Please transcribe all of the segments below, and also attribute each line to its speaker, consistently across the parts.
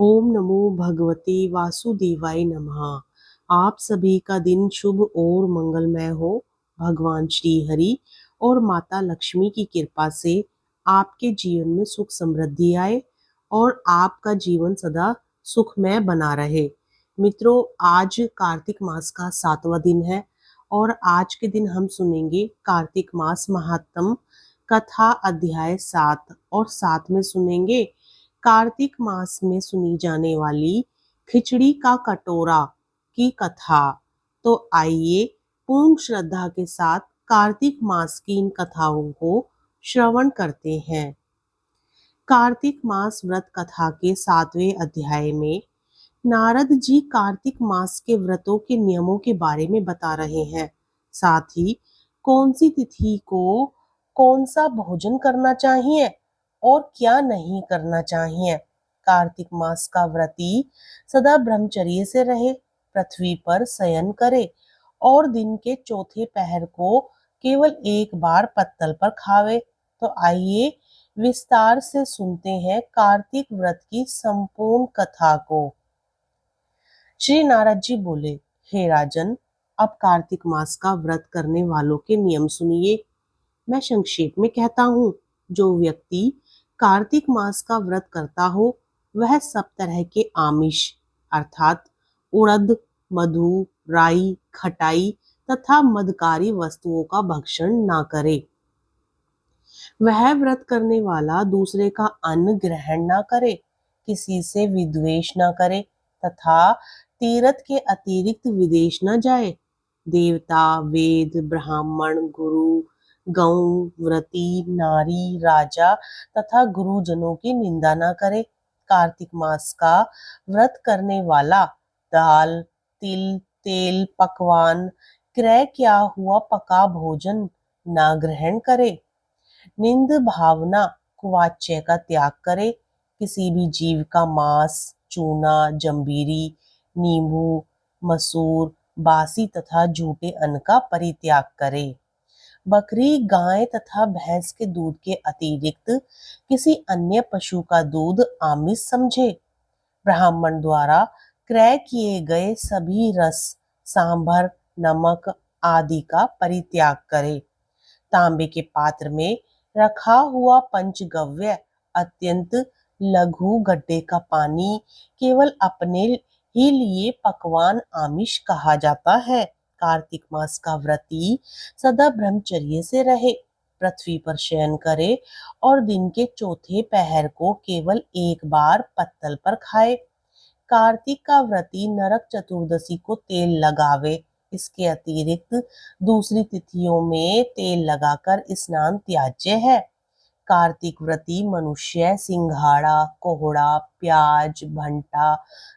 Speaker 1: ओम नमो भगवते वासुदेवाय नमः। आप सभी का दिन शुभ और मंगलमय हो। भगवान श्री हरि और माता लक्ष्मी की कृपा से आपके जीवन में सुख समृद्धि आए और आपका जीवन सदा सुखमय बना रहे। मित्रों, आज कार्तिक मास का 7वां दिन है और आज के दिन हम सुनेंगे कार्तिक मास महात्म कथा अध्याय 7 और साथ में सुनेंगे कार्तिक मास में सुनी जाने वाली खिचड़ी का कटोरा की कथा। तो आइए पूर्ण श्रद्धा के साथ कार्तिक मास की इन कथाओं को श्रवण करते हैं। कार्तिक मास व्रत कथा के 7वें अध्याय में नारद जी कार्तिक मास के व्रतों के नियमों के बारे में बता रहे हैं। साथ ही कौन सी तिथि को कौन सा भोजन करना चाहिए और क्या नहीं करना चाहिए। कार्तिक मास का व्रती सदा ब्रह्मचर्य से रहे, पृथ्वी पर शयन करे और दिन के चौथे पहर को केवल एक बार पत्तल पर खावे। तो आइए विस्तार से सुनते हैं कार्तिक व्रत की संपूर्ण कथा को। श्री नारद जी बोले, हे राजन, अब कार्तिक मास का व्रत करने वालों के नियम सुनिए। मैं संक्षेप में कहता हूँ, जो व्यक्ति कार्तिक मास का व्रत करता हो वह सब तरह के आमिष अर्थात उड़द, मधु, राई, खटाई तथा मदकारी वस्तुओं का भक्षण ना करे। वह व्रत करने वाला दूसरे का अन्न ग्रहण ना करे, किसी से विद्वेष ना करे तथा तीर्थ के अतिरिक्त विदेश न जाए। देवता, वेद, ब्राह्मण, गुरु, गौ, व्रती, नारी, राजा तथा गुरुजनों की निंदा न करे। कार्तिक मास का व्रत करने वाला दाल, तिल, तेल, पकवान, क्रय किया हुआ पका भोजन ना ग्रहण करे। निंद भावना कुवाच्य का त्याग करे। किसी भी जीव का मांस, चूना, जंबीरी, नींबू, मसूर, बासी तथा झूठे अन्न का परित्याग करे। बकरी, गाय तथा भैंस के दूध के अतिरिक्त किसी अन्य पशु का दूध आमिष समझे। ब्राह्मण द्वारा क्रय किए गए सभी रस, सांभर, नमक आदि का परित्याग करे। तांबे के पात्र में रखा हुआ पंचगव्य अत्यंत लघु गड्ढे का पानी केवल अपने ही लिए पकवान आमिष कहा जाता है। कार्तिक मास का व्रती सदा ब्रह्मचर्य से रहे, पृथ्वी पर शयन करे और दिन के चौथे पहर को केवल एक बार पत्तल पर खाए। कार्तिक का व्रती नरक चतुर्दशी को तेल लगावे। इसके अतिरिक्त दूसरी तिथियों में तेल लगाकर स्नान त्याज्य है। कार्तिक व्रती मनुष्य सिंघाड़ा, कोहड़ा, प्याज, भंटा,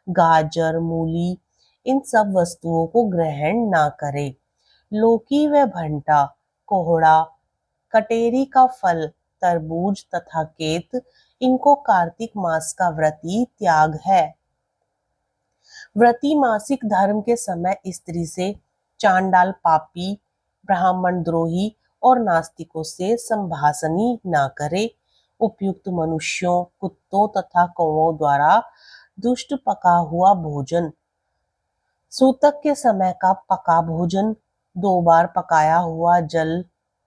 Speaker 1: गाजर, मूली इन सब वस्तुओं को ग्रहण ना करे। लौकी व भंटा, कोहड़ा, कटेरी का फल, तरबूज तथा केत इनको कार्तिक मास का व्रती त्याग है। व्रती मासिक धर्म के समय स्त्री से, चांडाल पापी, ब्राह्मण द्रोही और नास्तिकों से संभाषणी न करे। उपयुक्त मनुष्यों, कुत्तों तथा कौओं द्वारा दुष्ट पका हुआ भोजन, सूतक के समय का पका भोजन, 2 बार पकाया हुआ जल,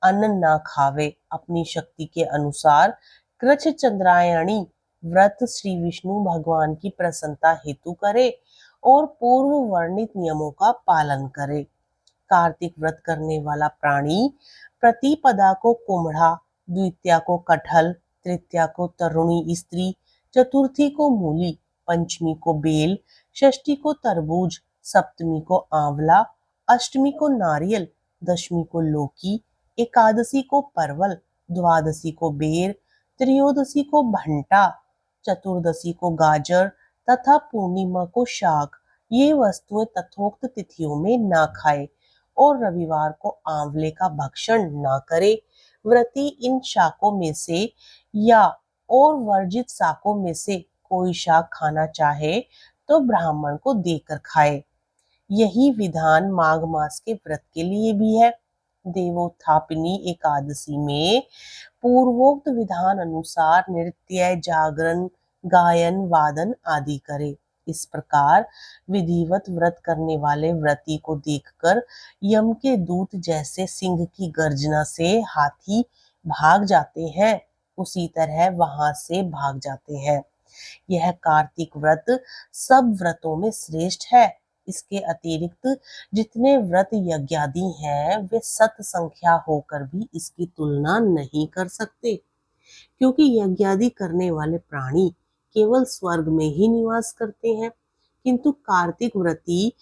Speaker 1: अन्न न खावे। अपनी शक्ति के अनुसार कृच्छ चंद्रायणी व्रत श्री विष्णु भगवान की प्रसन्नता हेतु करे और पूर्व वर्णित नियमों का पालन करे। कार्तिक व्रत करने वाला प्राणी प्रतिपदा को कुम्हड़ा, द्वितीया को कटहल, तृतीया को तरुणी स्त्री, चतुर्थी को मूली, पंचमी को बेल, षष्ठी को तरबूज, सप्तमी को आंवला, अष्टमी को नारियल, दशमी को लौकी, एकादशी को परवल, द्वादशी को बेर, त्रयोदशी को भंटा, चतुर्दशी को गाजर तथा पूर्णिमा को शाक ये वस्तुएं तथोक्त तिथियों में ना खाए और रविवार को आंवले का भक्षण ना करे। व्रती इन शाकों में से या और वर्जित शाकों में से कोई शाक खाना चाहे तो ब्राह्मण को देकर खाए। यही विधान माघ मास के व्रत के लिए भी है। देवोत्थापिनी एकादशी में पूर्वोक्त विधान अनुसार नृत्य, जागरण, गायन वादन आदि करे। इस प्रकार विधिवत व्रत करने वाले व्रती को देखकर यम के दूत जैसे सिंह की गर्जना से हाथी भाग जाते हैं, उसी तरह वहां से भाग जाते हैं। यह कार्तिक व्रत सब व्रतों में श्रेष्ठ है। इसके अतिरिक्त जितने व्रत यज्ञादि हैं वे सत संख्या होकर भी इसकी तुलना नहीं कर सकते, क्योंकि यज्ञादि करने वाले प्राणी केवल स्वर्ग में ही निवास करते हैं, किंतु कार्तिक व्रती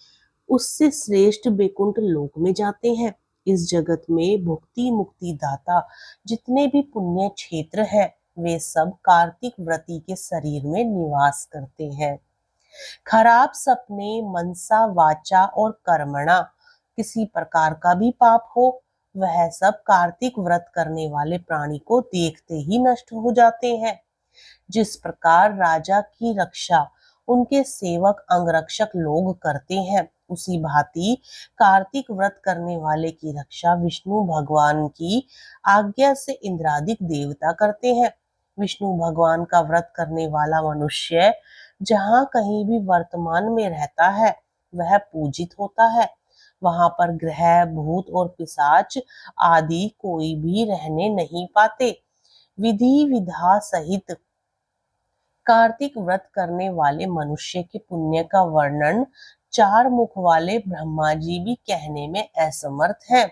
Speaker 1: उससे श्रेष्ठ बैकुंठ लोक में जाते हैं। इस जगत में भुक्ति मुक्ति दाता जितने भी पुण्य क्षेत्र हैं वे सब कार्तिक व्रती के शरीर में निवास करते हैं। खराब सपने, मनसा, वाचा और कर्मणा किसी प्रकार का भी पाप हो, वह सब कार्तिक व्रत करने वाले प्राणी को देखते ही नष्ट हो जाते हैं। जिस प्रकार राजा की रक्षा उनके सेवक अंगरक्षक लोग करते हैं, उसी भांति कार्तिक व्रत करने वाले की रक्षा विष्णु भगवान की आज्ञा से इंद्रादिक देवता करते हैं। विष्णु भगवान का व्रत करने वाला मनुष्य जहाँ कहीं भी वर्तमान में रहता है वह पूजित होता है। वहां पर ग्रह, भूत और पिशाच आदि कोई भी रहने नहीं पाते। विधि विधा सहित कार्तिक व्रत करने वाले मनुष्य के पुण्य का वर्णन चार मुख वाले ब्रह्मा जी भी कहने में असमर्थ हैं।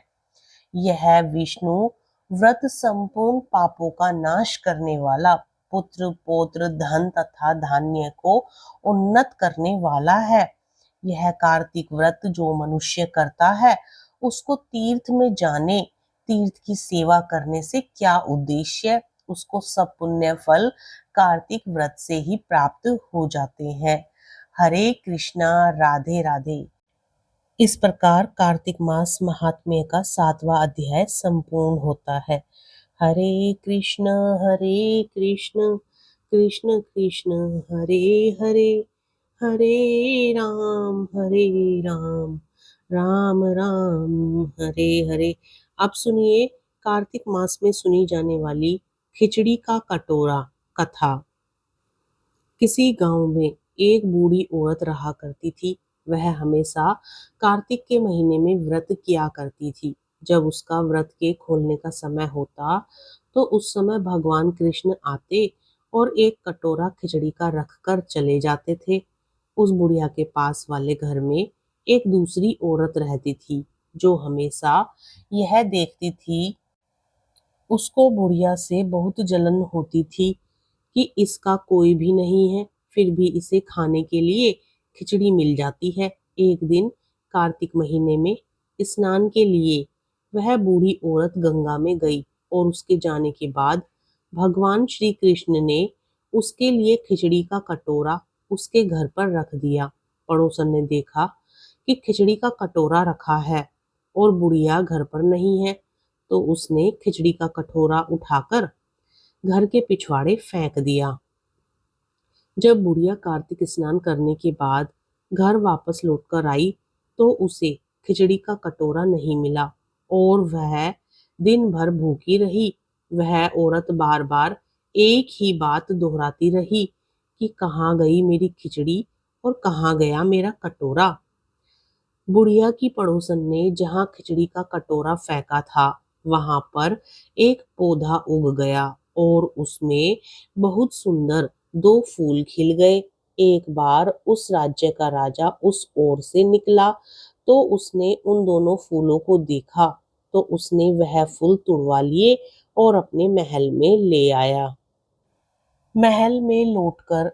Speaker 1: यह विष्णु व्रत संपूर्ण पापों का नाश करने वाला, पुत्र पौत्र धन तथा धान्य को उन्नत करने वाला है। यह कार्तिक व्रत जो मनुष्य करता है उसको तीर्थ में जाने, तीर्थ की सेवा करने से क्या उद्देश्य, उसको सब पुण्य फल कार्तिक व्रत से ही प्राप्त हो जाते हैं। हरे कृष्णा, राधे राधे। इस प्रकार कार्तिक मास महात्म्य का 7वां अध्याय संपूर्ण होता है। हरे कृष्ण कृष्ण कृष्ण हरे हरे, हरे राम राम राम हरे हरे। अब सुनिए कार्तिक मास में सुनी जाने वाली खिचड़ी का कटोरा कथा। किसी गांव में एक बूढ़ी औरत रहा करती थी। वह हमेशा कार्तिक के महीने में व्रत किया करती थी। जब उसका व्रत के खोलने का समय होता तो उस समय भगवान कृष्ण आते और एक कटोरा खिचड़ी का रख कर चले जाते थे। उस बुढ़िया के पास वाले घर में एक दूसरी औरत रहती थी जो हमेशा यह देखती थी। उसको बुढ़िया से बहुत जलन होती थी कि इसका कोई भी नहीं है, फिर भी इसे खाने के लिए खिचड़ी मिल जाती है। एक दिन कार्तिक महीने में स्नान के लिए वह बूढ़ी औरत गंगा में गई और उसके जाने के बाद भगवान श्री कृष्ण ने उसके लिए खिचड़ी का कटोरा उसके घर पर रख दिया। पड़ोसन ने देखा कि खिचड़ी का कटोरा रखा है और बुढ़िया घर पर नहीं है, तो उसने खिचड़ी का कटोरा उठाकर घर के पिछवाड़े फेंक दिया। जब बुढ़िया कार्तिक स्नान करने के बाद घर वापस लौटकर आई तो उसे खिचड़ी का कटोरा नहीं मिला और वह दिन भर भूखी रही। वह औरत बार बार एक ही बात दोहराती रही कि कहाँ गई मेरी खिचड़ी और कहाँ गया मेरा कटोरा। बुढ़िया की पड़ोसन ने जहाँ खिचड़ी का कटोरा फेंका था वहां पर एक पौधा उग गया और उसमें बहुत सुंदर 2 फूल खिल गए। एक बार उस राज्य का राजा उस ओर से निकला तो उसने उन दोनों फूलों को देखा, तो उसने वह फूल तुड़वा लिए और अपने महल में ले आया। महल में लौटकर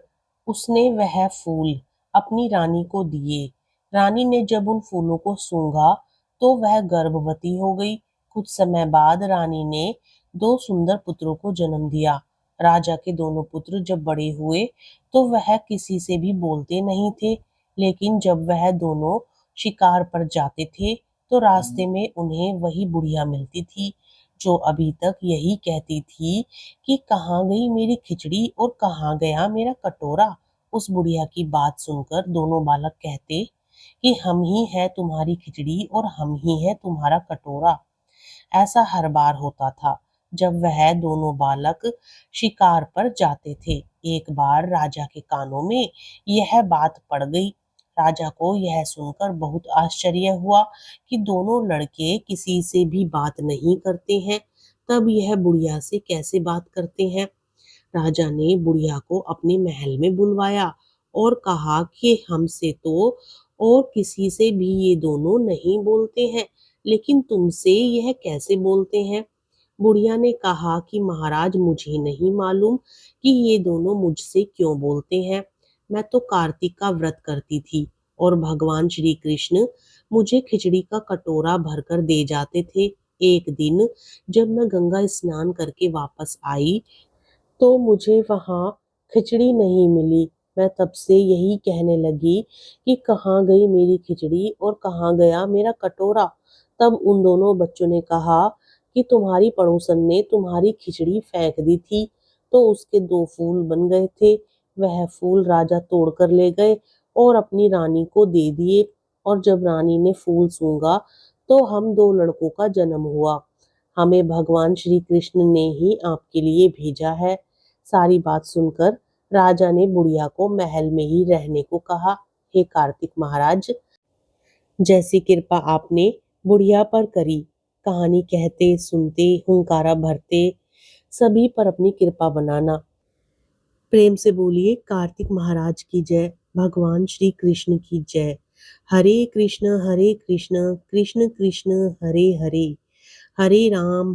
Speaker 1: उसने वह फूल अपनी रानी को दिए। रानी ने जब उन फूलों को सूंघा तो वह गर्भवती हो गई। कुछ समय बाद रानी ने 2 सुंदर पुत्रों को जन्म दिया। राजा के दोनों पुत्र जब बड़े हुए तो वह किसी से भी बोलते नहीं थे, लेकिन जब वह दोनों शिकार पर जाते थे तो रास्ते में उन्हें वही बुढ़िया मिलती थी जो अभी तक यही कहती थी कि कहाँ गई मेरी खिचड़ी और कहाँ गया मेरा कटोरा। उस बुढ़िया की बात सुनकर दोनों बालक कहते कि हम ही है तुम्हारी खिचड़ी और हम ही है तुम्हारा कटोरा। ऐसा हर बार होता था जब वह दोनों बालक शिकार पर जाते थे। एक बार राजा के कानों में यह बात पड़ गई। राजा को यह सुनकर बहुत आश्चर्य हुआ कि दोनों लड़के किसी से भी बात नहीं करते हैं, तब यह बुढ़िया से कैसे बात करते हैं। राजा ने बुढ़िया को अपने महल में बुलवाया और कहा कि हमसे तो और किसी से भी ये दोनों नहीं बोलते हैं, लेकिन तुमसे यह कैसे बोलते हैं। बुढ़िया ने कहा कि महाराज, मुझे नहीं मालूम कि ये दोनों मुझसे क्यों बोलते हैं। मैं तो कार्तिक का व्रत करती थी और भगवान श्री कृष्ण मुझे खिचड़ी का कटोरा भरकर दे जाते थे। एक दिन जब मैं गंगा स्नान करके वापस आई तो मुझे वहां खिचड़ी नहीं मिली। मैं तब से यही कहने लगी कि कहाँ गई मेरी खिचड़ी और कहाँ गया मेरा कटोरा। तब उन दोनों बच्चों ने कहा कि तुम्हारी पड़ोसन ने तुम्हारी खिचड़ी फेंक दी थी, तो उसके 2 फूल बन गए थे। वह फूल राजा तोड़ कर ले गए और अपनी रानी को दे दिए, और जब रानी ने फूल सूंघा तो हम 2 लड़कों का जन्म हुआ। हमें भगवान श्री कृष्ण ने ही आपके लिए भेजा है। सारी बात सुनकर राजा ने बुढ़िया को महल में ही रहने को कहा। हे कार्तिक महाराज, जैसी कृपा आपने बुढ़िया पर करी, कहानी कहते सुनते हुंकारा भरते सभी पर अपनी कृपा बनाना। प्रेम से बोलिए कार्तिक महाराज की जय, भगवान श्री कृष्ण की जय। हरे कृष्ण कृष्ण कृष्ण हरे हरे, हरे राम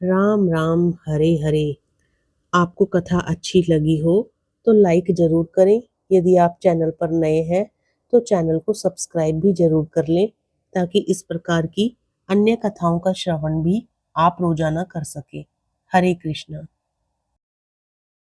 Speaker 1: राम राम हरे हरे। आपको कथा अच्छी लगी हो तो लाइक जरूर करें। यदि आप चैनल पर नए हैं तो चैनल को सब्सक्राइब भी जरूर कर लें, ताकि इस प्रकार की अन्य कथाओं का श्रवण भी आप रोजाना कर सके। हरे कृष्ण।